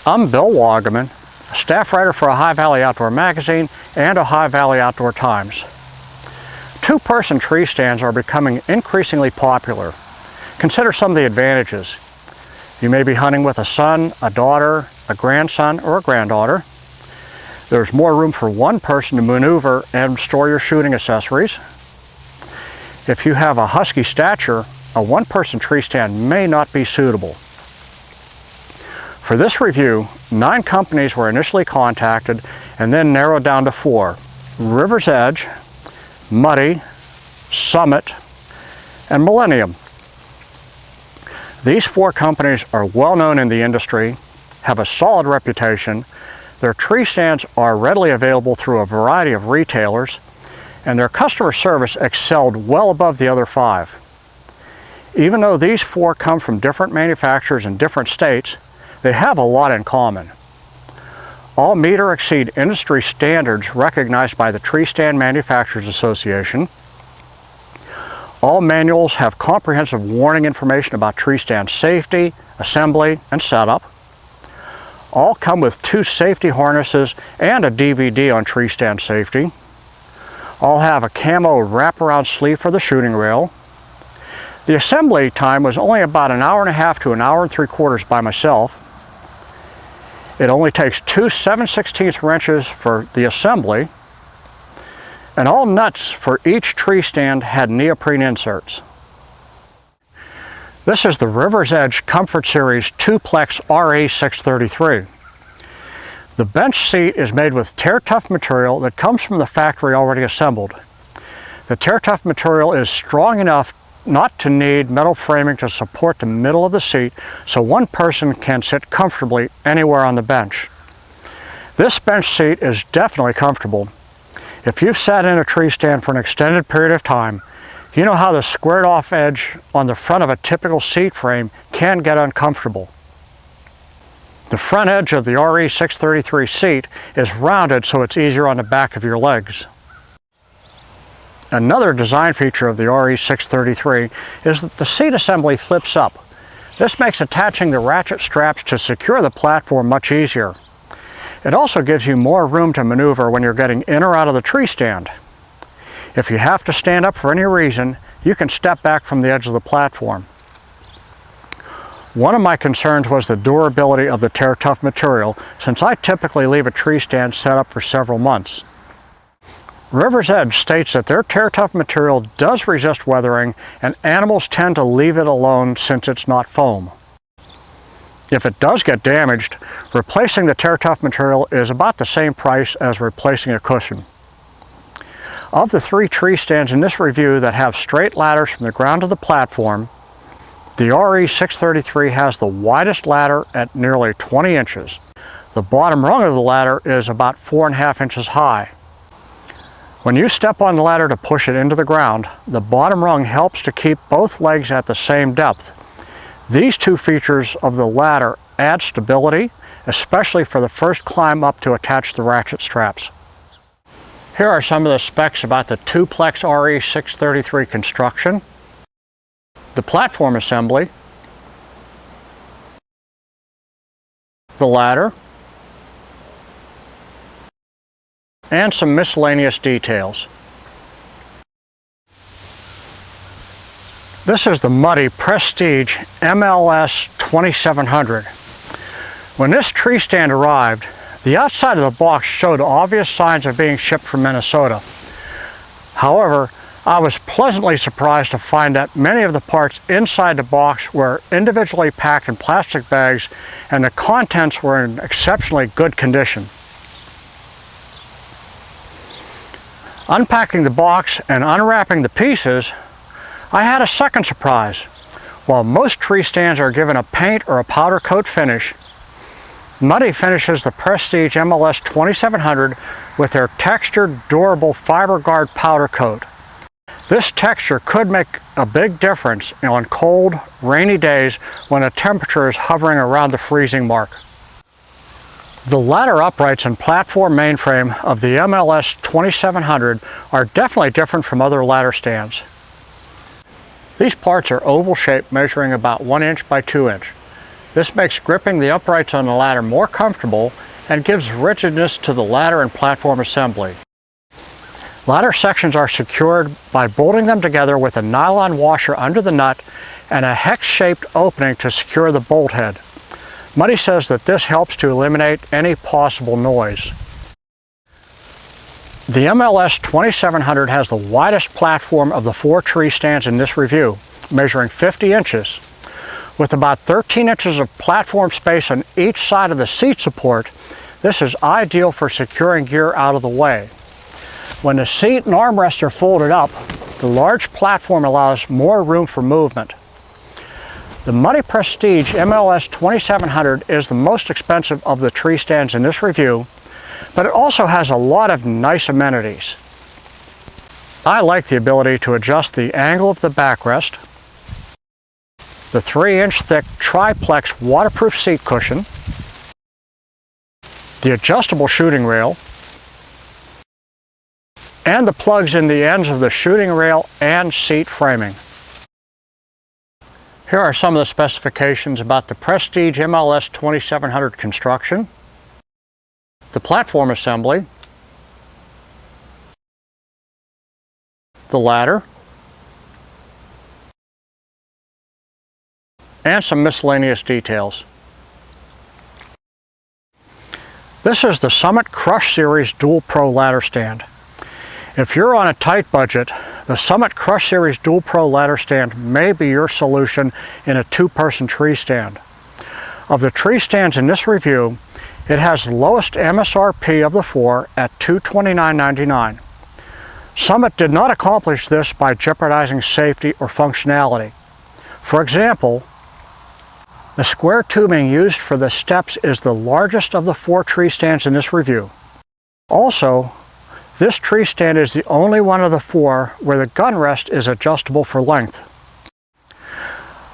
I'm Bill Wagaman, a staff writer for Ohio Valley Outdoor Magazine and Ohio Valley Outdoor Times. Two-person tree stands are becoming increasingly popular. Consider some of the advantages. You may be hunting with a son, a daughter, a grandson, or a granddaughter. There's more room for one person to maneuver and store your shooting accessories. If you have a husky stature, a one-person tree stand may not be suitable. For this review, 9 companies were initially contacted and then narrowed down to 4: River's Edge, Muddy, Summit, and Millennium. These 4 companies are well known in the industry, have a solid reputation, their tree stands are readily available through a variety of retailers, and their customer service excelled well above the other 5. Even though these 4 come from different manufacturers in different states, they have a lot in common. All meet or exceed industry standards recognized by the Tree Stand Manufacturers Association. All manuals have comprehensive warning information about tree stand safety, assembly, and setup. All come with 2 safety harnesses and a DVD on tree stand safety. All have a camo wraparound sleeve for the shooting rail. The assembly time was only about an hour and a half to an hour and 3/4 by myself. It only takes 2 7/16 wrenches for the assembly, and all nuts for each tree stand had neoprene inserts. This is the River's Edge Comfort Series 2-plex RE633. The bench seat is made with tear-tough material that comes from the factory already assembled. The tear-tough material is strong enough not to need metal framing to support the middle of the seat, so one person can sit comfortably anywhere on the bench. This bench seat is definitely comfortable. If you've sat in a tree stand for an extended period of time, you know how the squared off edge on the front of a typical seat frame can get uncomfortable. The front edge of the RE633 seat is rounded so it's easier on the back of your legs. Another design feature of the RE633 is that the seat assembly flips up. This makes attaching the ratchet straps to secure the platform much easier. It also gives you more room to maneuver when you're getting in or out of the tree stand. If you have to stand up for any reason, you can step back from the edge of the platform. One of my concerns was the durability of the tear-tough material, since I typically leave a tree stand set up for several months. River's Edge states that their tear-tough material does resist weathering, and animals tend to leave it alone since it's not foam. If it does get damaged, replacing the tear-tough material is about the same price as replacing a cushion. Of the 3 tree stands in this review that have straight ladders from the ground to the platform, the RE633 has the widest ladder at nearly 20 inches. The bottom rung of the ladder is about 4.5 inches high. When you step on the ladder to push it into the ground, the bottom rung helps to keep both legs at the same depth. These 2 features of the ladder add stability, especially for the first climb up to attach the ratchet straps. Here are some of the specs about the 2-plex RE633 construction. The platform assembly, the ladder, and some miscellaneous details. This is the Muddy Prestige MLS 2700. When this tree stand arrived, the outside of the box showed obvious signs of being shipped from Minnesota. However, I was pleasantly surprised to find that many of the parts inside the box were individually packed in plastic bags, and the contents were in exceptionally good condition. Unpacking the box and unwrapping the pieces, I had a second surprise. While most tree stands are given a paint or a powder coat finish, Muddy finishes the Prestige MLS 2700 with their textured, durable FiberGuard powder coat. This texture could make a big difference on cold, rainy days when the temperature is hovering around the freezing mark. The ladder uprights and platform mainframe of the MLS 2700 are definitely different from other ladder stands. These parts are oval shaped, measuring about 1 inch by 2 inch. This makes gripping the uprights on the ladder more comfortable and gives rigidness to the ladder and platform assembly. Ladder sections are secured by bolting them together with a nylon washer under the nut and a hex-shaped opening to secure the bolt head. Muddy says that this helps to eliminate any possible noise. The MLS 2700 has the widest platform of the 4 tree stands in this review, measuring 50 inches. With about 13 inches of platform space on each side of the seat support, this is ideal for securing gear out of the way. When the seat and armrests are folded up, the large platform allows more room for movement. The Muddy Prestige MLS 2700 is the most expensive of the tree stands in this review, but it also has a lot of nice amenities. I like the ability to adjust the angle of the backrest, the 3-inch thick triplex waterproof seat cushion, the adjustable shooting rail, and the plugs in the ends of the shooting rail and seat framing. Here are some of the specifications about the Prestige MLS 2700 construction, the platform assembly, the ladder, and some miscellaneous details. This is the Summit Crush Series Dual Pro ladder stand. If you're on a tight budget, the Summit Crush Series Dual Pro ladder stand may be your solution in a 2-person tree stand. Of the tree stands in this review, it has the lowest MSRP of the 4 at $229.99. Summit did not accomplish this by jeopardizing safety or functionality. For example, the square tubing used for the steps is the largest of the 4 tree stands in this review. Also, this tree stand is the only one of the 4 where the gun rest is adjustable for length.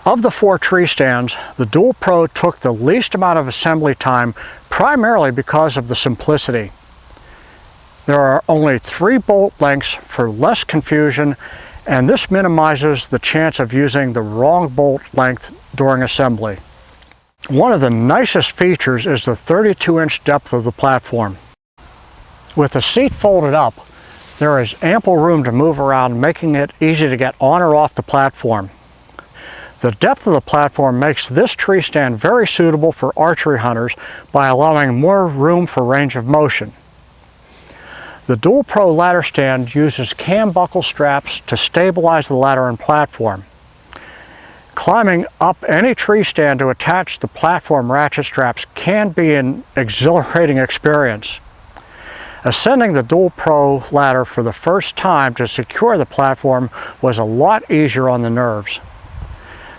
Of the 4 tree stands, the Dual Pro took the least amount of assembly time primarily because of the simplicity. There are only 3 bolt lengths for less confusion, and this minimizes the chance of using the wrong bolt length during assembly. One of the nicest features is the 32-inch depth of the platform. With the seat folded up, there is ample room to move around, making it easy to get on or off the platform. The depth of the platform makes this tree stand very suitable for archery hunters by allowing more room for range of motion. The Dual Pro ladder stand uses cam buckle straps to stabilize the ladder and platform. Climbing up any tree stand to attach the platform ratchet straps can be an exhilarating experience. Ascending the Dual Pro ladder for the first time to secure the platform was a lot easier on the nerves.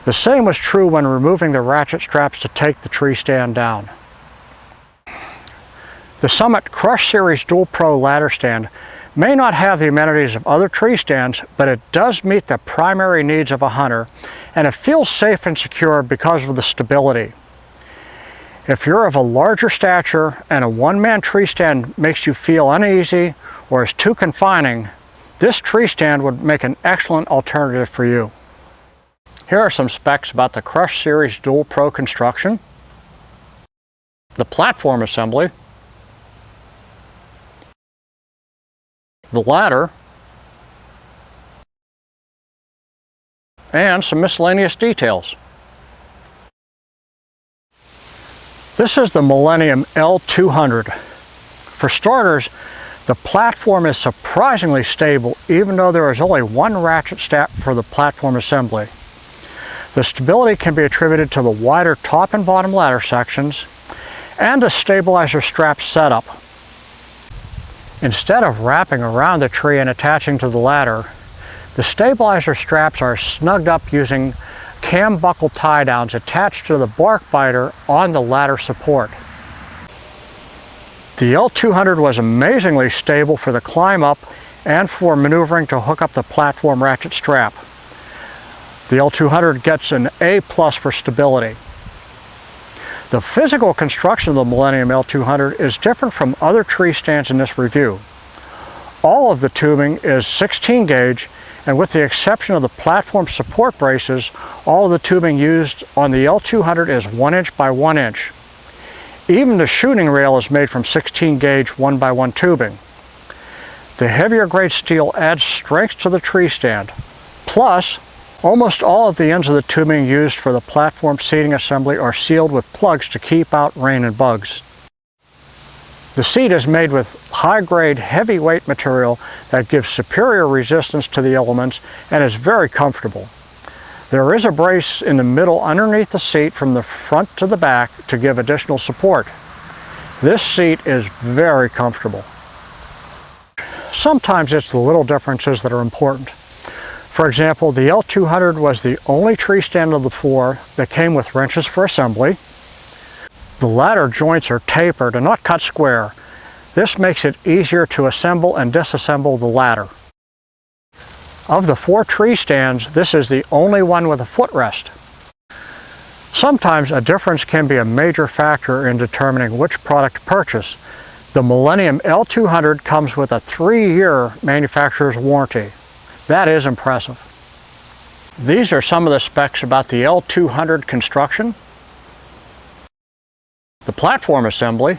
The same was true when removing the ratchet straps to take the tree stand down. The Summit Crush Series Dual Pro ladder stand may not have the amenities of other tree stands, but it does meet the primary needs of a hunter, and it feels safe and secure because of the stability. If you're of a larger stature and a one-man tree stand makes you feel uneasy or is too confining, this tree stand would make an excellent alternative for you. Here are some specs about the Crush Series Dual Pro construction, the platform assembly, the ladder, and some miscellaneous details. This is the Millennium L200. For starters, the platform is surprisingly stable even though there is only 1 ratchet strap for the platform assembly. The stability can be attributed to the wider top and bottom ladder sections and a stabilizer strap setup. Instead of wrapping around the tree and attaching to the ladder, the stabilizer straps are snugged up using cam buckle tie downs attached to the bark biter on the ladder support. The L200 was amazingly stable for the climb up and for maneuvering to hook up the platform ratchet strap. The L200 gets an A+ for stability. The physical construction of the Millennium L200 is different from other tree stands in this review. All of the tubing is 16 gauge and with the exception of the platform support braces, all of the tubing used on the L200 is 1 inch by 1 inch. Even the shooting rail is made from 16 gauge 1x1 tubing. The heavier grade steel adds strength to the tree stand. Plus, almost all of the ends of the tubing used for the platform seating assembly are sealed with plugs to keep out rain and bugs. The seat is made with high-grade, heavyweight material that gives superior resistance to the elements and is very comfortable. There is a brace in the middle underneath the seat from the front to the back to give additional support. This seat is very comfortable. Sometimes it's the little differences that are important. For example, the L200 was the only tree stand of the 4 that came with wrenches for assembly. The ladder joints are tapered and not cut square. This makes it easier to assemble and disassemble the ladder. Of the 4 tree stands, this is the only one with a footrest. Sometimes a difference can be a major factor in determining which product to purchase. The Millennium L200 comes with a 3-year manufacturer's warranty. That is impressive. These are some of the specs about the L200 construction. The platform assembly,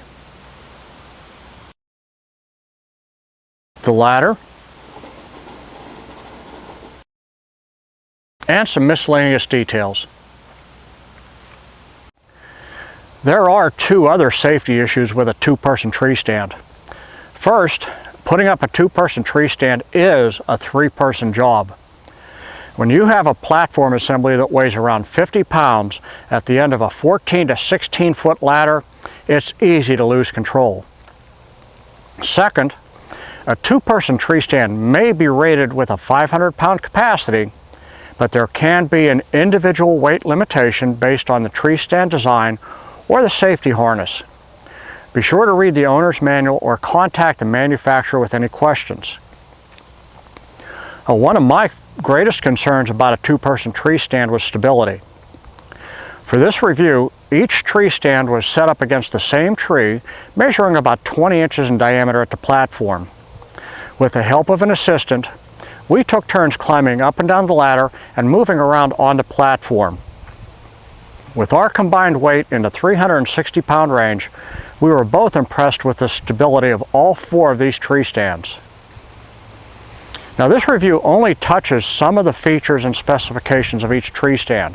the ladder, and some miscellaneous details. There are 2 other safety issues with a 2-person tree stand. First, putting up a 2-person tree stand is a 3-person job. When you have a platform assembly that weighs around 50 pounds at the end of a 14 to 16 foot ladder, it's easy to lose control. Second, a 2-person tree stand may be rated with a 500-pound capacity, but there can be an individual weight limitation based on the tree stand design or the safety harness. Be sure to read the owner's manual or contact the manufacturer with any questions. One of my greatest concerns about a 2-person tree stand was stability. For this review, each tree stand was set up against the same tree, measuring about 20 inches in diameter at the platform. With the help of an assistant, we took turns climbing up and down the ladder and moving around on the platform. With our combined weight in the 360-pound range, we were both impressed with the stability of all 4 of these tree stands. Now, this review only touches some of the features and specifications of each tree stand.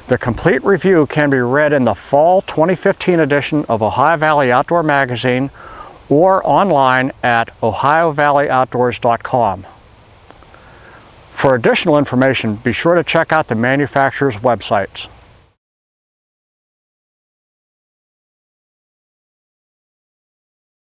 The complete review can be read in the Fall 2015 edition of Ohio Valley Outdoor Magazine or online at ohiovalley.outdoors.com. For additional information, be sure to check out the manufacturer's websites.